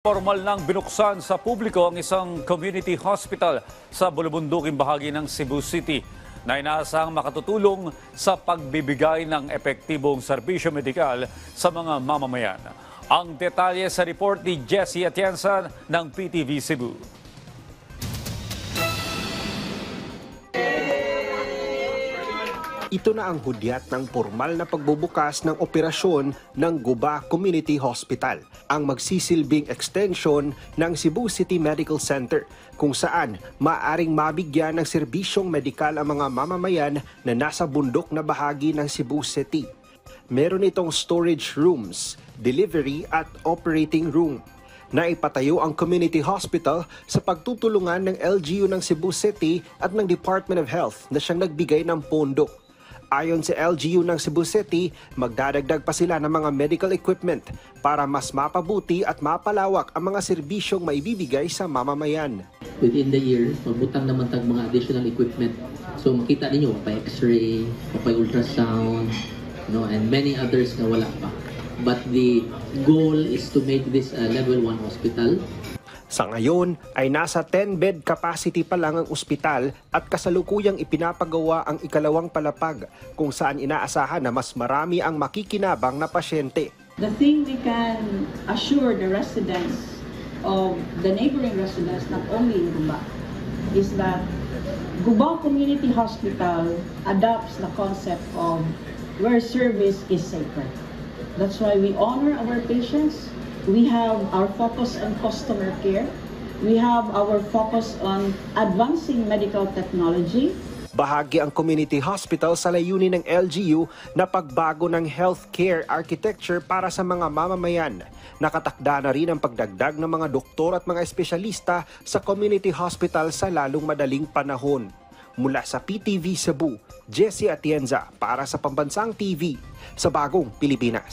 Formal nang binuksan sa publiko ang isang community hospital sa bulubunduking bahagi ng Cebu City na inaasahang makatutulong sa pagbibigay ng epektibong serbisyo medikal sa mga mamamayan. Ang detalye sa report ni Jessie Atienza ng PTV Cebu. Ito na ang hudyat ng formal na pagbubukas ng operasyon ng Guba Community Hospital, ang magsisilbing extension ng Cebu City Medical Center, kung saan maaring mabigyan ng serbisyong medikal ang mga mamamayan na nasa bundok na bahagi ng Cebu City. Meron itong storage rooms, delivery at operating room. Naipatayo ang community hospital sa pagtutulungan ng LGU ng Cebu City at ng Department of Health na siyang nagbigay ng pondo. Ayon sa LGU ng Cebu City, magdadagdag pa sila ng mga medical equipment para mas mapabuti at mapalawak ang mga serbisyong maibibigay sa mamamayan. Within the year, magbutang naman tag mga additional equipment. So makita ninyo, pa x-ray, pa ultrasound, and many others na wala pa. But the goal is to make this a level 1 hospital. Sa ngayon ay nasa 10-bed capacity pa lang ang ospital at kasalukuyang ipinapagawa ang ikalawang palapag kung saan inaasahan na mas marami ang makikinabang na pasyente. The thing we can assure the residents of the neighboring residents, not only in Guba, is that Guba Community Hospital adopts the concept of where service is sacred. That's why we honor our patients. We have our focus on customer care. We have our focus on advancing medical technology. Bahagi ang community hospital sa layunin ng LGU na pagbago ng healthcare architecture para sa mga mamamayan. Nakatakda na rin ang pagdagdag ng mga doktor at mga espesyalista sa community hospital sa lalong madaling panahon. Mula sa PTV Cebu, Jessie Atienza para sa Pambansang TV sa Bagong Pilipinas.